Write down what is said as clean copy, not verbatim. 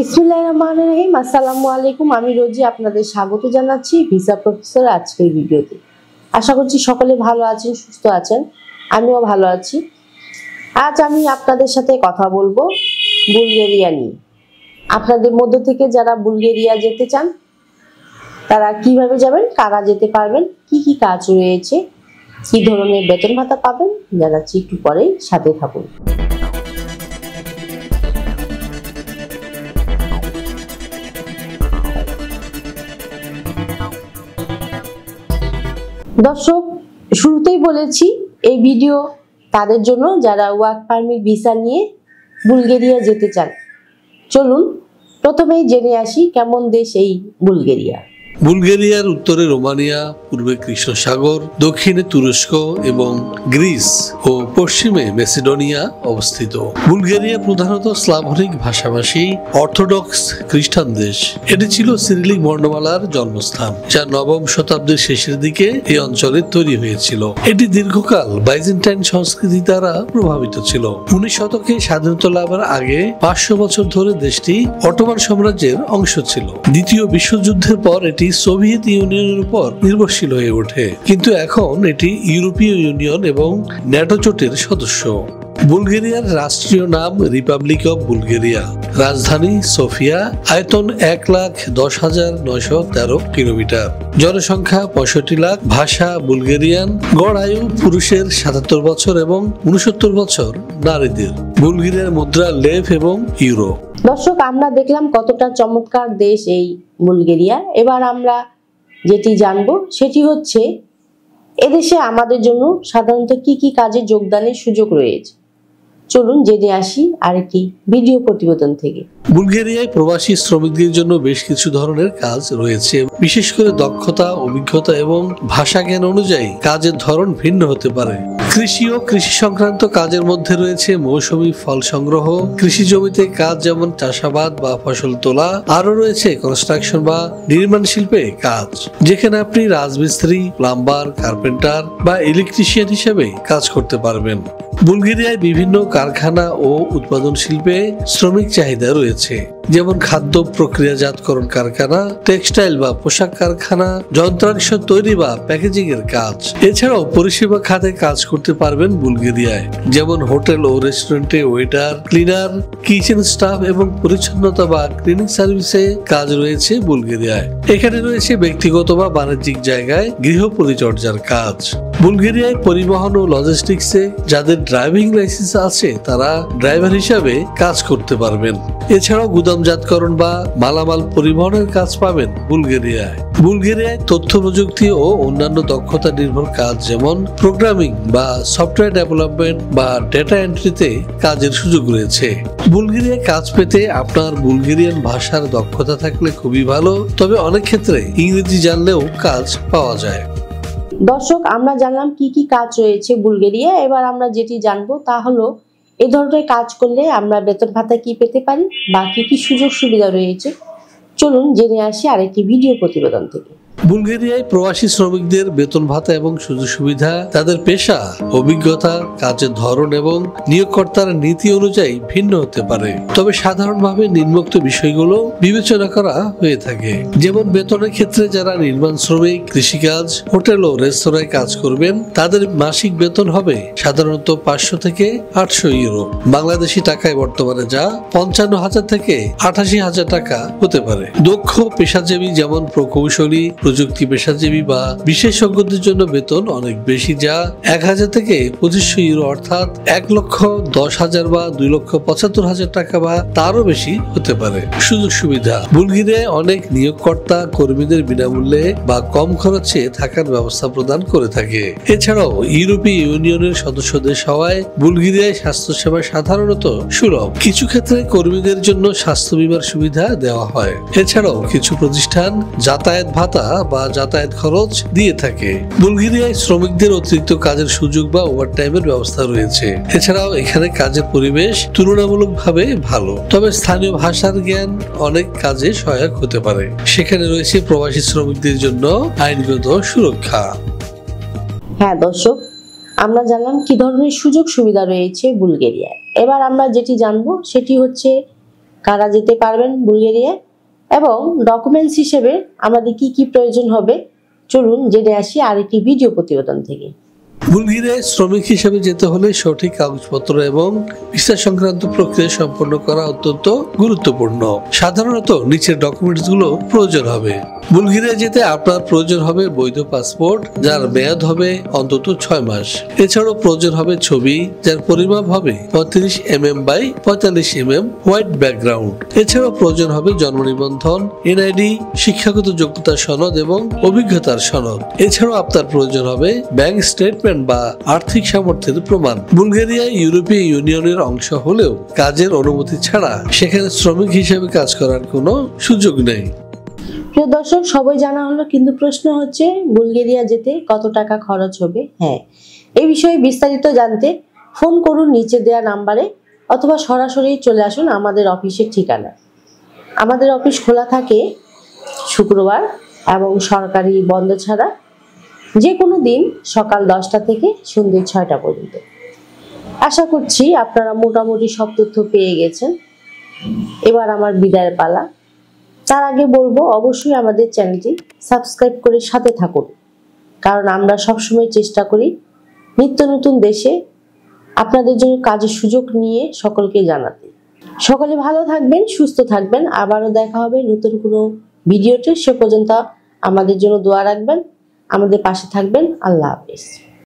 বিসমিল্লাহির রহমানির রহিম। আসসালামু আলাইকুম। আমি রোজি আপনাদের স্বাগত জানাচ্ছি ভিসা প্রফেসর আজকের ভিডিওতে। আশা করছি সকলে ভালো আছেন, সুস্থ আছেন। আমিও ভালো আছি। আজ আমি আপনাদের সাথে কথা বলবো বুলগেরিয়া নিয়ে। আপনাদের মধ্য থেকে যারা বুলগেরিয়া যেতে চান তারা কিভাবে যাবেন, কারা যেতে পারবেন, কি কি কাজ রয়েছে, কি ধরনের বেতন ভাতা পাবেন, জানাচ্ছি একটু পরেই, সাথে থাকুন। দর্শক, শুরুতেই বলেছি এই ভিডিও তাদের জন্য যারা ওয়ার্ক পারমিট ভিসা নিয়ে বুলগেরিয়া যেতে চান। চলুন প্রথমেই জেনে আসি কেমন দেশ এই বুলগেরিয়া। বুলগেরিয়ার উত্তরে রোমানিয়া, পূর্বে কৃষ্ণ সাগর, দক্ষিণে তুরস্ক এবং গ্রিস ও পশ্চিমে মেসিডোনিয়া অবস্থিত। বুলগেরিয়া প্রধানত স্লাভনিক ভাষাভাষী অর্থোডক্স খ্রিস্টান দেশ। এটি ছিল সিরিলিক বর্ণমালার জন্মস্থান, যা নবম শতাব্দীর শেষের দিকে এই অঞ্চলে তৈরি হয়েছিল। এটি দীর্ঘকাল বাইজেন্টাইন সংস্কৃতি দ্বারা প্রভাবিত ছিল। 19 শতকে স্বাধীনতা লাভের আগে 500 বছর ধরে দেশটি অটোমান সাম্রাজ্যের অংশ ছিল। দ্বিতীয় বিশ্বযুদ্ধের পর এটি সোভিয়েত ইউনিয়নের উপর নির্ভরশীল হয়ে ওঠে, কিন্তু এখন এটি ইউরোপীয় ইউনিয়ন এবং ন্যাটো জোটের সদস্য। বুলগেরিয়ার রাষ্ট্রীয় নাম রিপাবলিক অব বুলগেরিয়া। রাজধানী সোফিয়া। আয়তন 1,10,913 কিলোমিটার। জনসংখ্যা 65 লাখ। ভাষা বুলগেরিয়ান। গড় আয়ু পুরুষের 77 বছর এবং 69 বছর নারীদের। বুলগেরিয়ার মুদ্রা লেভ এবং ইউরো। দর্শক, আমরা দেখলাম কতটা চমৎকার দেশ এই বুলগেরিয়া। এবার আমরা যেটি জানবো সেটি হচ্ছে এদেশে আমাদের জন্য সাধারণত কি কি কাজে যোগদানের সুযোগ রয়েছে। চলুন জেনে আসি আরেকটি ভিডিও প্রতিবেদন থেকে। বুলগেরিয়ায় প্রবাসী শ্রমিকদের জন্য বেশ কিছু ধরনের কাজ রয়েছে। বিশেষ করে দক্ষতা, অভিজ্ঞতা এবং ভাষা জ্ঞান অনুযায়ী কাজের ধরন ভিন্ন হতে পারে। কৃষি ও কৃষি সংক্রান্ত কাজের মধ্যে রয়েছে মৌসুমী ফল সংগ্রহ, কৃষি জমিতে কাজ যেমন চাষাবাদ বা ফসল তোলা। আরো রয়েছে কনস্ট্রাকশন বা নির্মাণ শিল্পে কাজ, যেখানে আপনি রাজমিস্ত্রি, প্লাম্বার, কার্পেন্টার বা ইলেকট্রিশিয়ান হিসেবে কাজ করতে পারবেন। বুলগেরিয়ায় বিভিন্ন কারখানা ও উৎপাদন শিল্পে শ্রমিক চাহিদা রয়েছে, যেমন খাদ্য প্রক্রিয়াজাতকরণ কারখানা, টেক্সটাইল বা পোশাক কারখানা, যন্ত্রাংশ তৈরি বা প্যাকেজিং এর কাজ। এছাড়াও পরিষেবা খাতে কাজ করতে পারবেন বুলগেরিয়ায়, যেমন হোটেল ও রেস্টুরেন্টে ওয়েটার, ক্লিনার, কিচেন স্টাফ এবং পরিচ্ছন্নতা বা ক্লিনিং সার্ভিসে কাজ রয়েছে বুলগেরিয়ায়। এখানে রয়েছে ব্যক্তিগত বা বাণিজ্যিক জায়গায় গৃহ পরিচর্যার কাজ। বুলগেরিয়ায় পরিবহন ও লজিস্টিক্সে যাদের ড্রাইভিং লাইসেন্স আছে তারা ড্রাইভার হিসাবে কাজ করতে পারবেন। এছাড়াও গুদামজাতকরণ বা মালামাল পরিবহনের কাজ পাবেন বুলগেরিয়ায়। বুলগেরিয়ায় তথ্য প্রযুক্তি ও অন্যান্য দক্ষতা নির্ভর কাজ যেমন প্রোগ্রামিং বা সফটওয়্যার ডেভেলপমেন্ট বা ডেটা এন্ট্রিতে কাজের সুযোগ রয়েছে। বুলগেরিয়ায় কাজ পেতে আপনার বুলগেরিয়ান ভাষার দক্ষতা থাকলে খুবই ভালো, তবে অনেক ক্ষেত্রে ইংরেজি জানলেও কাজ পাওয়া যায়। দর্শক, আমরা জানলাম কি কি কাজ রয়েছে বুলগেরিয়া। এবার আমরা যেটি জানবো তা হলো এই ধরনের কাজ করলে আমরা বেতন ভাতা কি পেতে পারি বা কি কি সুযোগ সুবিধা রয়েছে। চলুন জেনে আসি আরেকটি ভিডিও প্রতিবেদন থেকে। বুলগেরিয়ায় প্রবাসী শ্রমিকদের বেতন ভাতা এবং সুযোগ সুবিধা তাদের পেশা, অভিজ্ঞতা, কাজের ধরন এবং নিয়োগকর্তার নীতি অনুযায়ী ভিন্ন হতে পারে, তবে সাধারণভাবে নিম্নোক্ত বিষয়গুলো বিবেচনা করা হয়ে থাকে। যেমন বেতনের ক্ষেত্রে যারা নির্মাণ শ্রমিক, কৃষিকাজ, হোটেল ও রেস্তোরাঁয় কাজ করবেন তাদের মাসিক বেতন হবে সাধারণত 500 থেকে 800 ইউরো। বাংলাদেশি টাকায় বর্তমানে যা 55,000 থেকে 88,000 টাকা হতে পারে। দক্ষ পেশাজীবী যেমন প্রকৌশলী, প্রযুক্তি পেশাজীবী বা বিশেষজ্ঞদের জন্য বেতন অনেক বেশি, যা 1000 থেকে 2500 ইউরো অর্থাৎ 1,10,000 বা 2,75,000 টাকা বা তারও বেশি হতে পারে। সুযোগ সুবিধা: বুলগেরিয়ায় অনেক নিয়োগকর্তা কর্মীদের বিনামূল্যে বা কম খরচে থাকার ব্যবস্থা প্রদান করে থাকে। এছাড়াও ইউরোপীয় ইউনিয়নের সদস্য দেশ হওয়ায় বুলগেরিয়ায় স্বাস্থ্যসেবা সাধারণত সুলভ। কিছু ক্ষেত্রে কর্মীদের জন্য স্বাস্থ্য বীমার সুবিধা দেওয়া হয়। এছাড়াও কিছু প্রতিষ্ঠান যাতায়াত ভাতা বা যাতায়াত খরচ দিয়ে থাকে। বুলগেরিয়ায় শ্রমিকদের অতিরিক্ত কাজের সুযোগ বা ওভারটাইমের ব্যবস্থা রয়েছে। এছাড়াও এখানে কাজের পরিবেশ তুলনামূলকভাবে ভালো, তবে স্থানীয় ভাষার জ্ঞান অনেক কাজে সহায়ক হতে পারে। সেখানে রয়েছে প্রবাসী শ্রমিকদের জন্য আইনগত সুরক্ষা। হ্যাঁ দর্শক, আমরা জানলাম কি ধরনের সুযোগ সুবিধা রয়েছে বুলগেরিয়ায়। এবার আমরা যেটি জানবো সেটি হচ্ছে কারা যেতে পারবেন বুলগেরিয়া এবং ডকুমেন্টস হিসেবে আমাদের কি কি প্রয়োজন হবে চলুন জেনে আসি আরেকটি ভিডিও প্রতিবেদন থেকে। বুলগেরিয়ায় শ্রমিক হিসেবে যেতে হলে সঠিক কাগজপত্র এবং ভিসা সংক্রান্ত প্রক্রিয়া সম্পন্ন করা অত্যন্ত গুরুত্বপূর্ণ। সাধারণত নিচের ডকুমেন্টস গুলো প্রয়োজন হবে। বুলগেরিয়া যেতে আপনার প্রয়োজন হবে বৈধ পাসপোর্ট যার মেয়াদ হবে অন্তত 6 মাস। এছাড়াও প্রয়োজন হবে ছবি যার পরিমাপ হবে 35 mm by 45 mm, white background. এছাড়াও প্রয়োজন হবে জন্ম নিবন্ধন, এনআইডি, শিক্ষাগত যোগ্যতার সনদ এবং অভিজ্ঞতার সনদ। এছাড়াও আপনার প্রয়োজন হবে ব্যাংক স্টেটমেন্ট বা আর্থিক সামর্থ্যের প্রমাণ। বুলগেরিয়া ইউরোপীয় ইউনিয়নের অংশ হলেও কাজের অনুমতি ছাড়া সেখানে শ্রমিক হিসেবে কাজ করার কোনো সুযোগ নেই। প্রিয় দর্শক, সবাই জানা হলো, কিন্তু প্রশ্ন হচ্ছে বুলগেরিয়া যেতে কত টাকা খরচ হবে। হ্যাঁ, এই বিষয়ে বিস্তারিত জানতে ফোন করুন নিচে দেওয়া নাম্বারে অথবা সরাসরি চলে আসুন আমাদের অফিসের ঠিকানা। আমাদের অফিস খোলা থাকে শুক্রবার এবং সরকারি বন্ধ ছাড়া যে কোনো দিন সকাল 10টা থেকে সন্ধ্যে 6টা পর্যন্ত। আশা করছি আপনারা মোটামুটি সব তথ্য পেয়ে গেছেন। এবার আমার বিদায়ের পালা। তার আগে বলবো অবশ্যই আমাদের চ্যানেলটি সাবস্ক্রাইব করে সাথে থাকুন, কারণ আমরা সবসময় চেষ্টা করি নিত্য নতুন দেশে আপনাদের জন্য কাজের সুযোগ নিয়ে সকলকে জানাতে। সকলে ভালো থাকবেন, সুস্থ থাকবেন। আবারও দেখা হবে নতুন কোনো ভিডিওতে। সে পর্যন্ত আমাদের জন্য দোয়া রাখবেন, আমাদের পাশে থাকবেন। আল্লাহ হাফেজ।